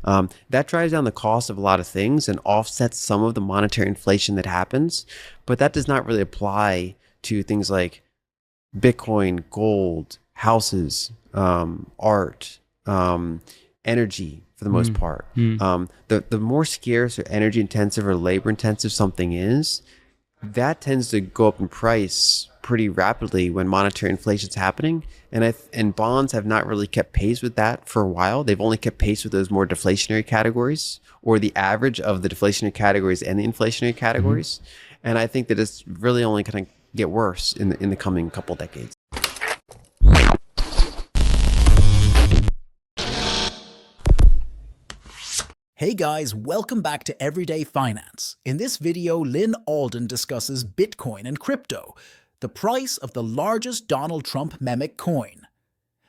That drives down the cost of a lot of things and offsets some of the monetary inflation that happens. But that does not really apply to things like Bitcoin, gold, houses, art, energy for the most part. The more scarce or energy intensive or labor intensive something is, that tends to go up in price pretty rapidly when monetary inflation is happening. And bonds have not really kept pace with that for a while. They've only kept pace with those more deflationary categories, or the average of the deflationary categories and the inflationary categories. And I think that it's really only going to get worse in the coming couple decades. Hey guys, welcome back to Everyday Finance. In this video, Lyn Alden discusses Bitcoin and crypto, the price of the largest Donald Trump memic coin.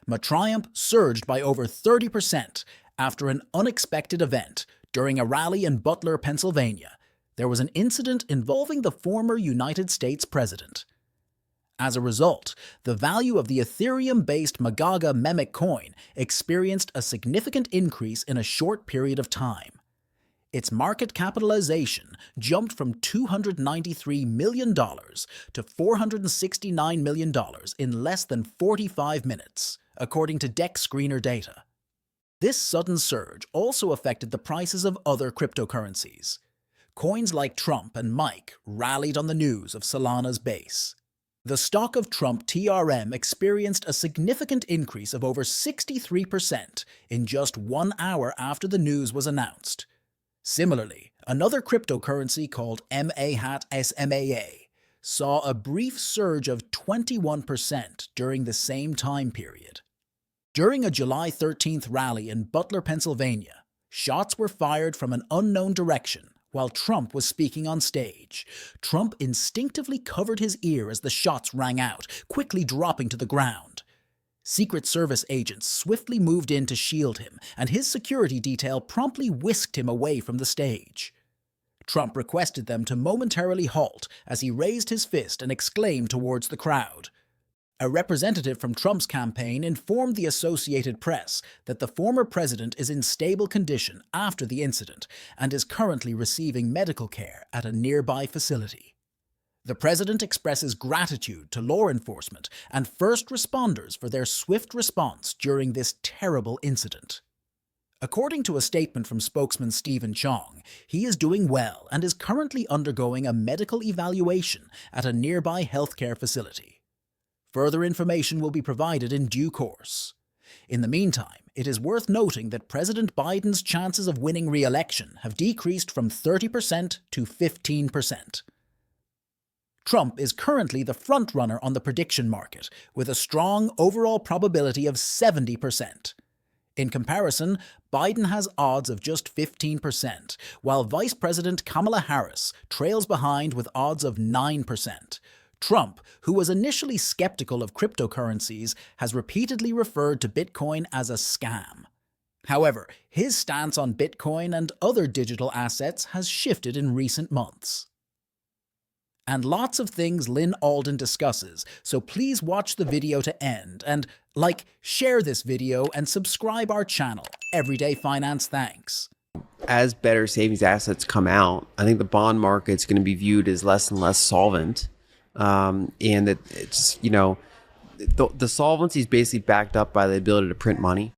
Macroscopic surged by over 30% after an unexpected event. During a rally in Butler, Pennsylvania, there was an incident involving the former United States president. As a result, the value of the Ethereum-based Magaga memic coin experienced a significant increase in a short period of time. Its market capitalization jumped from $293 million to $469 million in less than 45 minutes, according to Deck Screener data. This sudden surge also affected the prices of other cryptocurrencies. Coins like Trump and Mike rallied on the news of Solana's base. The stock of Trump TRM experienced a significant increase of over 63% in just 1 hour after the news was announced. Similarly, another cryptocurrency called MAHAT-SMAA saw a brief surge of 21% during the same time period. During a July 13th rally in Butler, Pennsylvania, shots were fired from an unknown direction while Trump was speaking on stage. Trump instinctively covered his ear as the shots rang out, quickly dropping to the ground. Secret Service agents swiftly moved in to shield him, and his security detail promptly whisked him away from the stage. Trump requested them to momentarily halt as he raised his fist and exclaimed towards the crowd. A representative from Trump's campaign informed the Associated Press that the former president is in stable condition after the incident and is currently receiving medical care at a nearby facility. The president expresses gratitude to law enforcement and first responders for their swift response during this terrible incident. According to a statement from spokesman Stephen Chong, he is doing well and is currently undergoing a medical evaluation at a nearby healthcare facility. Further information will be provided in due course. In the meantime, it is worth noting that President Biden's chances of winning re-election have decreased from 30% to 15%. Trump is currently the frontrunner on the prediction market, with a strong overall probability of 70%. In comparison, Biden has odds of just 15%, while Vice President Kamala Harris trails behind with odds of 9%. Trump, who was initially skeptical of cryptocurrencies, has repeatedly referred to Bitcoin as a scam. However, his stance on Bitcoin and other digital assets has shifted in recent months. And lots of things Lyn Alden discusses, so please watch the video to end and share this video and subscribe our channel. Everyday Finance, thanks. As better savings assets come out, I think the bond market's going to be viewed as less and less solvent. And that it's, the solvency is basically backed up by the ability to print money.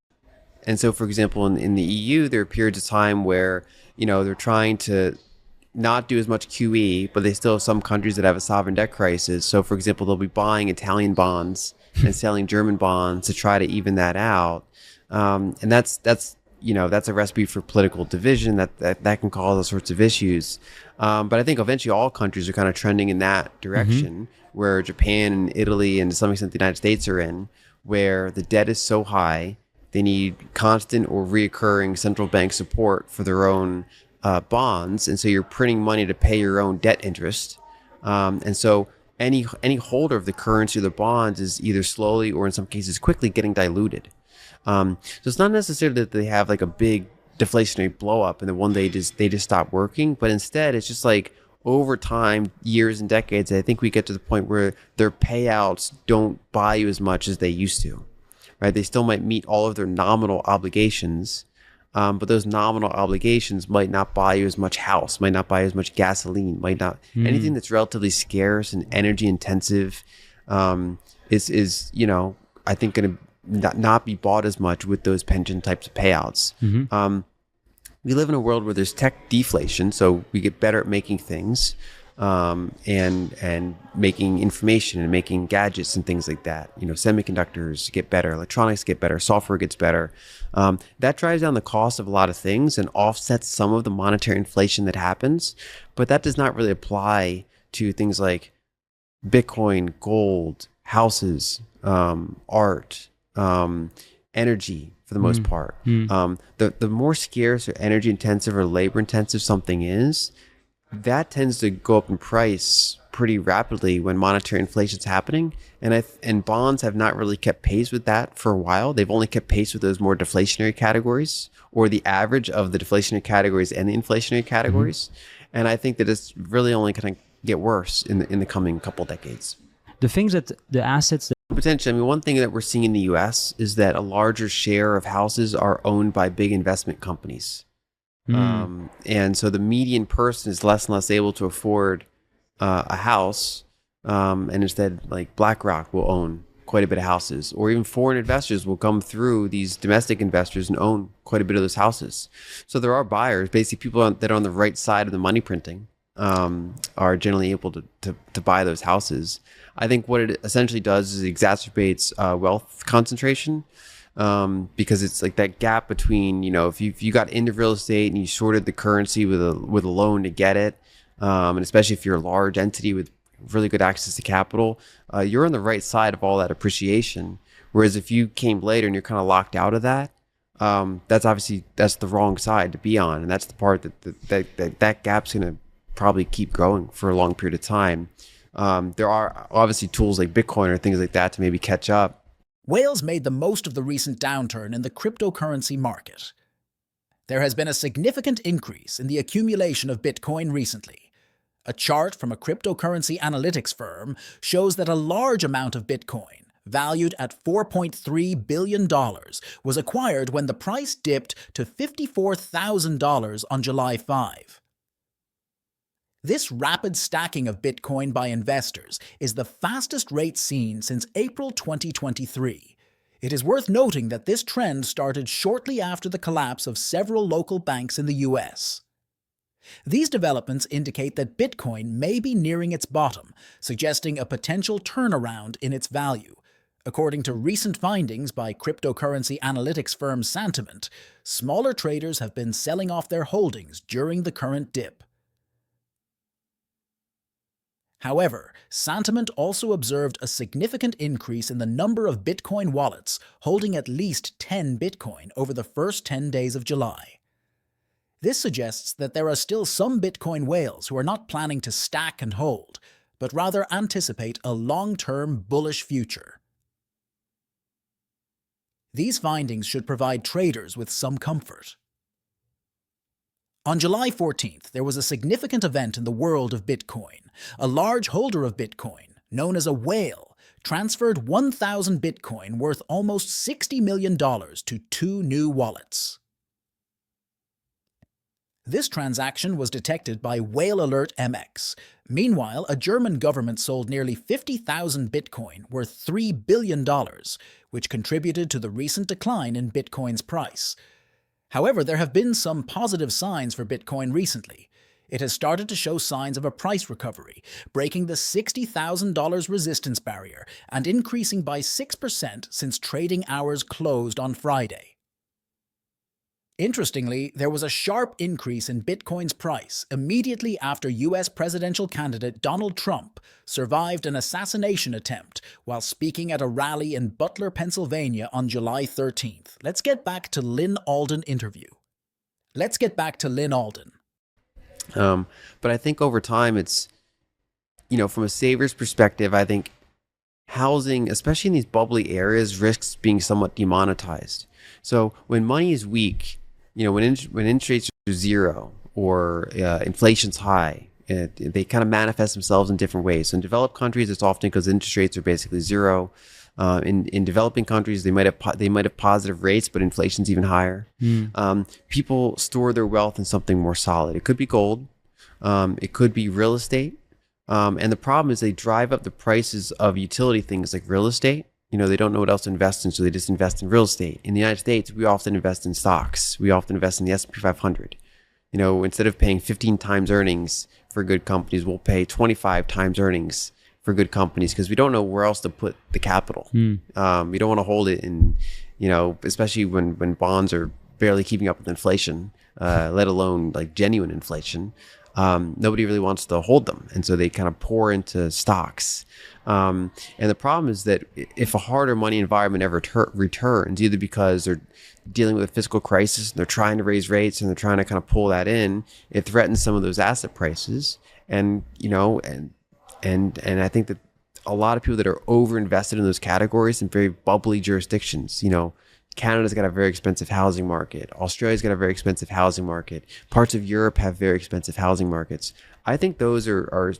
And so, for example, in the EU, there are periods of time where, they're trying to not do as much QE, but they still have some countries that have a sovereign debt crisis. So, for example, they'll be buying Italian bonds and selling German bonds to try to even that out. And that's a recipe for political division that can cause all sorts of issues. But I think eventually all countries are kind of trending in that direction, where Japan and Italy and to some extent the United States are in, where the debt is so high, they need constant or reoccurring central bank support for their own bonds. And so you're printing money to pay your own debt interest. And so any holder of the currency or the bonds is either slowly or in some cases quickly getting diluted. So it's not necessarily that they have like a big deflationary blow up and then one day they just stop working, but instead it's just like over time, years and decades, I think we get to the point where their payouts don't buy you as much as they used to, right? They still might meet all of their nominal obligations, But those nominal obligations might not buy you as much house, might not buy you as much gasoline, might not anything that's relatively scarce and energy intensive is I think going to not be bought as much with those pension types of payouts. We live in a world where there's tech deflation, so we get better at making things and making information and making gadgets and things like that. Semiconductors get better, electronics get better, software gets better. That drives down the cost of a lot of things and offsets some of the monetary inflation that happens. But that does not really apply to things like Bitcoin, gold, houses, art, energy for the most part. The more scarce or energy intensive or labor intensive something is, that tends to go up in price pretty rapidly when monetary inflation is happening. And bonds have not really kept pace with that for a while. They've only kept pace with those more deflationary categories, or the average of the deflationary categories and the inflationary categories. And I think that it's really only going to get worse in the coming couple decades. The things that the assets that Potentially, I mean, one thing that we're seeing in the US is that a larger share of houses are owned by big investment companies. And so the median person is less and less able to afford a house. And instead, like BlackRock will own quite a bit of houses, or even foreign investors will come through these domestic investors and own quite a bit of those houses. So there are buyers, basically people that are on the right side of the money printing, are generally able to buy those houses. I think what it essentially does is it exacerbates wealth concentration, because it's like that gap between, if you got into real estate and you shorted the currency with a loan to get it, and especially if you're a large entity with really good access to capital, you're on the right side of all that appreciation. Whereas if you came later and you're kind of locked out of that, that's the wrong side to be on, and that's the part that gap's going to probably keep growing for a long period of time. There are obviously tools like Bitcoin or things like that to maybe catch up. Whales made the most of the recent downturn in the cryptocurrency market. There has been a significant increase in the accumulation of Bitcoin recently. A chart from a cryptocurrency analytics firm shows that a large amount of Bitcoin, valued at $4.3 billion, was acquired when the price dipped to $54,000 on July 5. This rapid stacking of Bitcoin by investors is the fastest rate seen since April 2023. It is worth noting that this trend started shortly after the collapse of several local banks in the US. These developments indicate that Bitcoin may be nearing its bottom, suggesting a potential turnaround in its value. According to recent findings by cryptocurrency analytics firm Santiment, smaller traders have been selling off their holdings during the current dip. However, Santiment also observed a significant increase in the number of Bitcoin wallets holding at least 10 Bitcoin over the first 10 days of July. This suggests that there are still some Bitcoin whales who are not planning to stack and hold, but rather anticipate a long-term bullish future. These findings should provide traders with some comfort. On July 14th, there was a significant event in the world of Bitcoin. A large holder of Bitcoin, known as a whale, transferred 1,000 Bitcoin worth almost $60 million to 2 new wallets. This transaction was detected by Whale Alert MX. Meanwhile, a German government sold nearly 50,000 Bitcoin worth $3 billion, which contributed to the recent decline in Bitcoin's price. However, there have been some positive signs for Bitcoin recently. It has started to show signs of a price recovery, breaking the $60,000 resistance barrier and increasing by 6% since trading hours closed on Friday. Interestingly, there was a sharp increase in Bitcoin's price immediately after US presidential candidate Donald Trump survived an assassination attempt while speaking at a rally in Butler, Pennsylvania on July 13th. Let's get back to Lyn Alden interview. Let's get back to Lyn Alden. But I think over time, it's, from a saver's perspective, I think housing, especially in these bubbly areas, risks being somewhat demonetized. So when money is weak, when interest rates are zero or inflation's high, they kind of manifest themselves in different ways. So in developed countries, it's often because interest rates are basically zero. In developing countries, they might have positive rates, but inflation's even higher. People store their wealth in something more solid. It could be gold, it could be real estate, and the problem is they drive up the prices of utility things like real estate. They don't know what else to invest in, so they just invest in real estate. In the United States, we often invest in stocks. We often invest in the S&P 500. Instead of paying 15 times earnings for good companies, we'll pay 25 times earnings for good companies because we don't know where else to put the capital. We don't want to hold it in, especially when bonds are barely keeping up with inflation, let alone like genuine inflation. Nobody really wants to hold them. And so they kind of pour into stocks. And the problem is that if a harder money environment ever returns, either because they're dealing with a fiscal crisis and they're trying to raise rates and they're trying to kind of pull that in, it threatens some of those asset prices. And I think that a lot of people that are over invested in those categories in very bubbly jurisdictions, Canada's got a very expensive housing market. Australia's got a very expensive housing market. Parts of Europe have very expensive housing markets. I think those are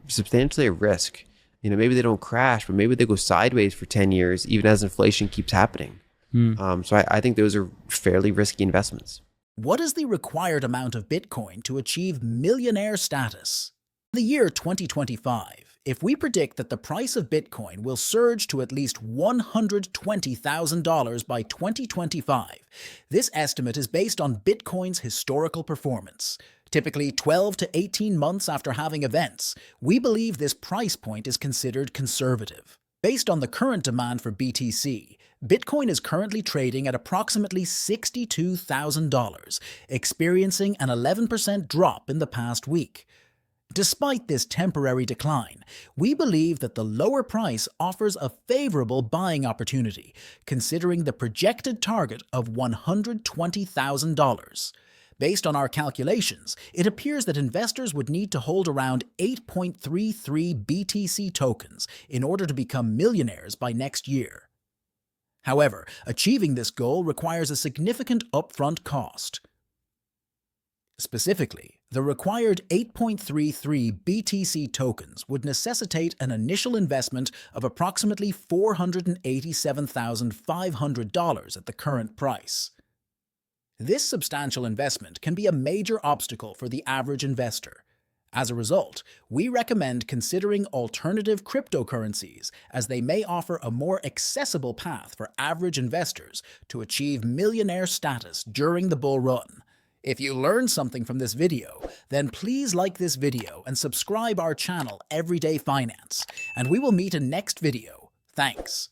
substantially at risk. Maybe they don't crash, but maybe they go sideways for 10 years, even as inflation keeps happening. So I think those are fairly risky investments. What is the required amount of Bitcoin to achieve millionaire status? In the year 2025, if we predict that the price of Bitcoin will surge to at least $120,000 by 2025, this estimate is based on Bitcoin's historical performance. Typically 12 to 18 months after having events, we believe this price point is considered conservative. Based on the current demand for BTC, Bitcoin is currently trading at approximately $62,000, experiencing an 11% drop in the past week. Despite this temporary decline, we believe that the lower price offers a favorable buying opportunity, considering the projected target of $120,000. Based on our calculations, it appears that investors would need to hold around 8.33 BTC tokens in order to become millionaires by next year. However, achieving this goal requires a significant upfront cost. Specifically, the required 8.33 BTC tokens would necessitate an initial investment of approximately $487,500 at the current price. This substantial investment can be a major obstacle for the average investor. As a result, we recommend considering alternative cryptocurrencies as they may offer a more accessible path for average investors to achieve millionaire status during the bull run. If you learned something from this video, then please like this video and subscribe our channel Everyday Finance, and we will meet in next video. Thanks.